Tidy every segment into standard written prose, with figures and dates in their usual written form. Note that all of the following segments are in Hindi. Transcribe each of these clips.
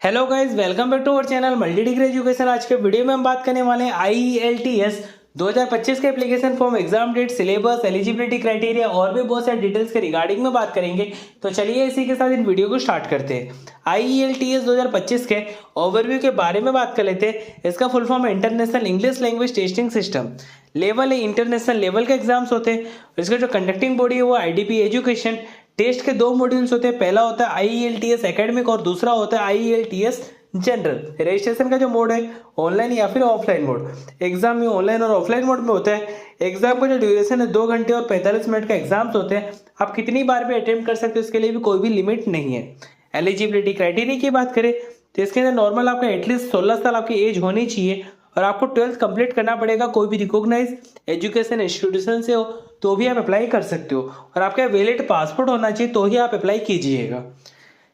Hello guys, welcome back to our channel multi degree education. आज के वीडियो में हम बात करने वाले हैं IELTS 2025 के application form, exam date, syllabus, eligibility criteria और भी बहुत सारे डिटेल्स के रिगार्डिंग में बात करेंगे। तो चलिए इसी के साथ इन वीडियो को स्टार्ट करते हैं। IELTS 2025 के ओवरव्यू के बारे में बात कर लेते हैं। इसका फुल फॉर्म है international English language testing system. Level है इंटरनेशनल लेवल के एग्जाम्स होते हैं। इसका जो कंडक्टिंग बॉडी है वो IDP एजुकेशन। टेस्ट के दो मॉड्यूल्स होते हैं, पहला होता है IELTS एकेडमिक और दूसरा होता है IELTS जनरल। रजिस्ट्रेशन का जो मोड है ऑनलाइन या फिर ऑफलाइन मोड। एग्जाम में ऑनलाइन और ऑफलाइन मोड में होता है। एग्जाम का जो ड्यूरेशन है 2 घंटे और 45 मिनट का एग्जाम्स होते हैं। आप कितनी बार भी अटेम्प्ट कर सकते हो, इसके लिए भी कोई भी लिमिट नहीं है। एलिजिबिलिटी क्राइटेरिया की बात करें तो इसके अंदर नॉर्मल आपका एटलीस्ट 16 साल आपकी एज होनी चाहिए और आपको 12th कंप्लीट करना पड़ेगा। कोई भी रिकॉग्नाइज एजुकेशन इंस्टीट्यूशन से हो तो भी आप अप्लाई कर सकते हो और आपका वैलिड पासपोर्ट होना चाहिए तो ही आप अप्लाई कीजिएगा।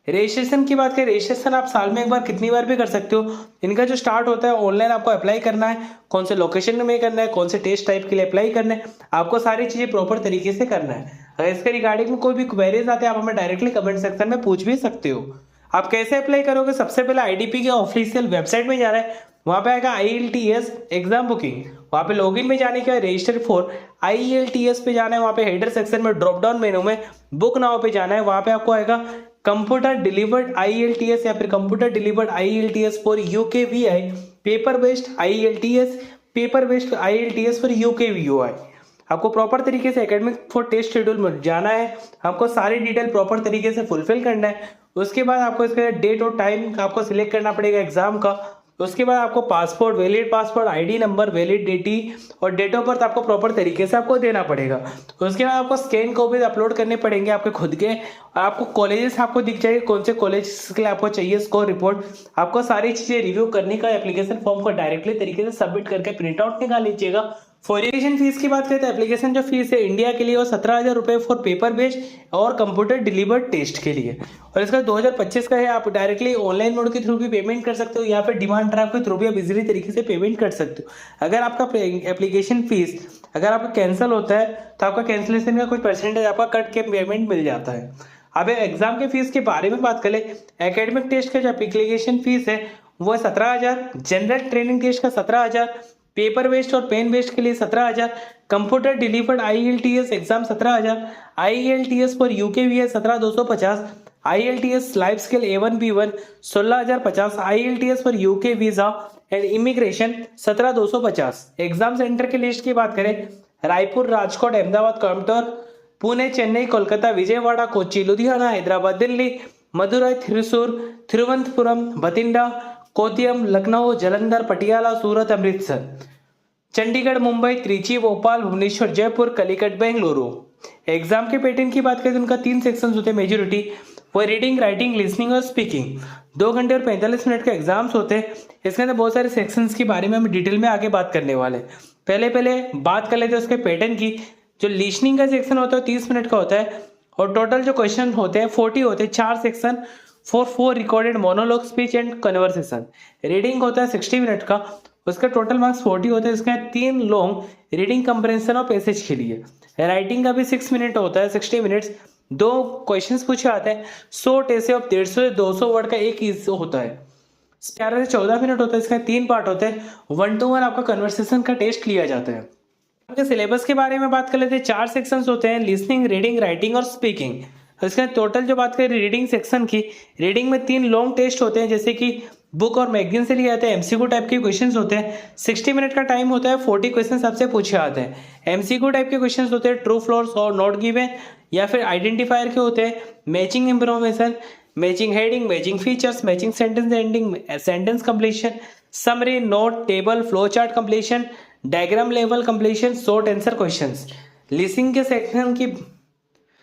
रजिस्ट्रेशन की बात करें, रजिस्ट्रेशन आप साल में एक बार कितनी बार भी कर सकते हो। इनका जो स्टार्ट होता है ऑनलाइन आपको अप्लाई करना है, कौन से लोकेशन में करना है, कौन से टेस्ट टाइप के लिए अप्लाई करना है, आपको सारी चीजें प्रॉपर तरीके से करना है। अगर इसके रिगार्डिंग में कोई भी क्वेरीज आते हैं आप हमें डायरेक्टली कमेंट सेक्शन में पूछ भी सकते हो। आप कैसे अप्लाई करोगे, सबसे पहले IDP के ऑफिशियल वेबसाइट में जाना है, वहां पे आएगा IELTS एग्जाम बुकिंग। वहां पे लॉगिन में जाने के बाद रजिस्टर फॉर IELTS पे जाना है। वहां पे हेडर सेक्शन में ड्रॉप डाउन मेनू में बुक नाउ पे जाना है। वहां पे आपको आएगा कंप्यूटर डिलीवर्ड IELTS या फिर computer delivered IELTS for UKVI, paper based IELTS, paper based IELTS for UKVOI। आपको प्रॉपर तरीके से एकेडमिक फॉर टेस्ट शेड्यूल में जाना है। आपको सारी डिटेल प्रॉपर तरीके से फुलफिल करना है। उसके बाद आपको इसका डेट और टाइम आपको सिलेक्ट करना पड़ेगा एग्जाम का। उसके बाद आपको passport, valid passport, ID number, validity और डेट ऑफ बर्थ आपको प्रॉपर तरीके से आपको देना पड़ेगा। उसके बाद आपको स्कैन कॉपीज अपलोड करने पड़ेंगे आपके खुद के। आपको कॉलेजेस आपको दिख जाएंगे कौन से कॉलेज के लिए आपको चाहिए स्कोर रिपोर्ट। आपको सारी चीजें रिव्यू करने का एप्लीकेशन फॉर्म को डायरेक्टली तरीके से सबमिट करके प्रिंट आउट निकाल लीजिएगा। फॉर एजुकेशन फीस की बात करें तो एप्लीकेशन जो फीस है इंडिया के लिए वो 17,000 रुपए फॉर पेपर बेस्ड और कंप्यूटर डिलीवर्ड टेस्ट के लिए। और इसका 2025 का है। आप डायरेक्टली ऑनलाइन मोड के थ्रू भी पेमेंट कर सकते हो या फिर डिमांड ड्राफ्ट के थ्रू भी आप इजीली तरीके से पेमेंट कर सकते हो। अगर आपका एप्लीकेशन फीस अगर आपका कैंसिल होता है तो आपका कैंसिलेशन का कुछ परसेंटेज आपका कट के पेमेंट मिल जाता है। अब एग्जाम के फीस के बारे में बात करें, एकेडमिक टेस्ट का जो एप्लीकेशन फीस है वो 17,000, जनरल ट्रेनिंग टेस्ट का 17,000, पेपर बेस्ड और पेन बेस्ड के लिए 17,000, computer delivered IELTS exam 17,000, IELTS for UKVI 17,250, IELTS life skill A1 B1 16,050, IELTS for UK visa and immigration 17,250। Exam centre की लिस्ट की बात करें, रायपुर, राजकोट, अहमदाबाद, कोयम्बटूर, पुणे, चेन्नई, कोलकाता, विजयवाड़ा, कोच्चि, लुधियाना, हैदराबाद, दिल्ली, मदुरई, थ्रिसूर, तिरुवनंतपुरम, बठिंडा, कोट्टयम, लखनऊ, जालंधर, पटियाला, सूरत, अमृतसर, चंडीगढ़, मुंबई, त्रिची, भोपाल, भुवनेश्वर, जयपुर, कलिकट, बेंगलुरु। एग्जाम के पैटर्न की बात करें तो उनका 3 सेक्शंस होते हैं मेजोरिटी, वो रीडिंग, राइटिंग, लिसनिंग और स्पीकिंग। 2 घंटे और 45 मिनट के एग्जाम्स होते हैं। इसके अंदर बहुत सारे सेक्शंस के बारे में हम डिटेल में आगे बात करने वाले हैं। पहले बात कर लेते हैं उसके पैटर्न की। जो लिसनिंग का सेक्शन होता है 30 मिनट का होता है और टोटल जो क्वेश्चन होते हैं 40 होते हैं। 4 section, 4 recorded monologue, speech and conversation. Reading होता है 60 मिनट का, उसका टोटल मार्क्स 40 होते हैं। इसका 3 लॉन्ग रीडिंग कंप्रेंशन और पैसेज के लिए। राइटिंग का भी 6 मिनट होता है, 60 मिनट्स। 2 क्वेश्चंस पूछे आते हैं। 100 टेसे ऑफ 150 से 200 वर्ड का एक ईज होता है। 11 से 14 मिनट होता है। इसका 3 पार्ट होते हैं। 1 to 1 आपका कन्वर्सेशन का टेस्ट लिया जाता है। आपके सिलेबस के बारे में बात कर लेते हैं। 4 सेक्शंस होते हैं, लिसनिंग, रीडिंग, राइटिंग और स्पीकिंग। इसका टोटल जो बात करें रीडिंग सेक्शन की, रीडिंग में 3 लॉन्ग टेस्ट होते हैं जैसे कि बुक और मैगजीन से लिए जाते हैं। MCQ टाइप के क्वेश्चंस होते हैं। 60 मिनट का टाइम होता है। 40 क्वेश्चंस आपसे पूछे आते हैं। MCQ टाइप के क्वेश्चंस होते हैं, ट्रू फ्लोर्स और नॉट गिवन या फिर आइडेंटिफायर के होते हैं। Matching information, matching heading, matching features, matching sentence ending, sentence completion, summary, note, table, flow chart completion, diagram level completion, short answer questions. Listening के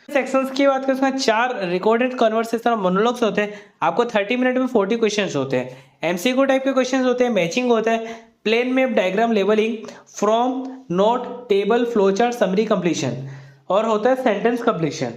सेक्शंस की बात करें उसमें 4 रिकॉर्डेड कन्वर्सेशन और मोनोलॉग्स होते हैं। आपको 30 मिनट में 40 क्वेश्चंस होते हैं। MCQ टाइप के क्वेश्चंस होते हैं, मैचिंग होता है, plan map, diagram labelling, form, note, table, flow chart, summary completion और होता है सेंटेंस कंप्लीशन।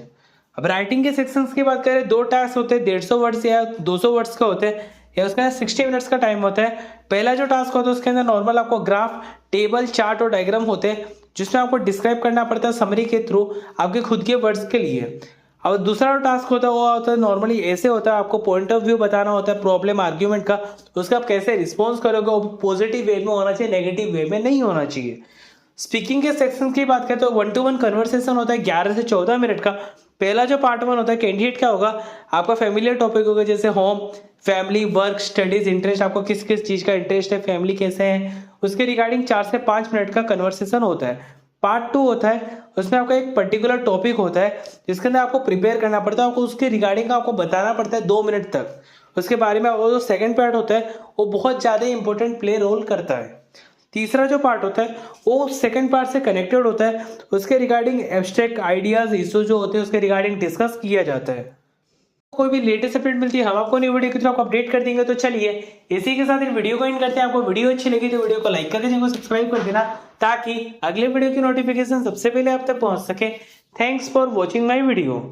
अब राइटिंग के सेक्शंस की बात करें, 2 टास्क होते हैं, 150 वर्ड्स या 200 वर्ड्स का होते हैं या उसके अंदर 60 मिनट्स का टाइम होता है। पहला जो टास्क होता है उसके अंदर नॉर्मल आपको ग्राफ, टेबल, चार्ट और डायग्राम होते हैं जिसमें आपको डिस्क्राइब करना पड़ता है समरी के थ्रू आपके खुद के वर्ड्स के लिए। और दूसरा जो टास्क होता है वो होता है नॉर्मली ऐसे होता है, आपको पॉइंट ऑफ व्यू बताना होता है प्रॉब्लम आर्ग्यूमेंट का, उसका आप कैसे रिस्पॉन्स करोगे, वो पॉजिटिव वे में होना चाहिए, नेगेटिव वे में नहीं होना चाहिए। स्पीकिंग के सेक्शन की बात करें तो 1-to-1 कन्वर्सेशन होता है 11 से 14 मिनट का। पहला जो पार्ट 1 होता है कैंडिडेट का होगा, आपका फैमिलियर टॉपिक होगा जैसे home, family, work, studies, interest, आपको किस किस चीज़ का इंटरेस्ट है, फैमिली कैसे है, उसके रिगार्डिंग 4 से 5 मिनट का कन्वर्सेशन होता है। पार्ट 2 होता है, उसमें आपका एक पर्टिकुलर टॉपिक होता है जिसके अंदर आपको प्रिपेयर करना पड़ता है, आपको उसके रिगार्डिंग आपको बताना पड़ता है 2 मिनट तक उसके बारे में। वो जो सेकंड पार्ट होता है वो बहुत ज़्यादा इंपॉर्टेंट प्ले रोल करता है। तीसरा जो पार्ट होता है वो सेकंड पार्ट से कनेक्टेड होता है, उसके रिगार्डिंग एब्स्ट्रैक्ट आइडियाज इशू जो होते हैं उसके रिगार्डिंग डिस्कस किया जाता है। कोई भी लेटेस्ट अपडेट मिलती है हम आपको न्यू वीडियो के थ्रू आपको अपडेट कर देंगे। तो चलिए इसी के साथ इन वीडियो को एंड करते हैं। आपको वीडियो अच्छी लगी तो वीडियो को लाइक करके चैनल को सब्सक्राइब कर देना ताकि अगले वीडियो की नोटिफिकेशन सबसे पहले आप तक पहुंच सके। Thanks for watching my video.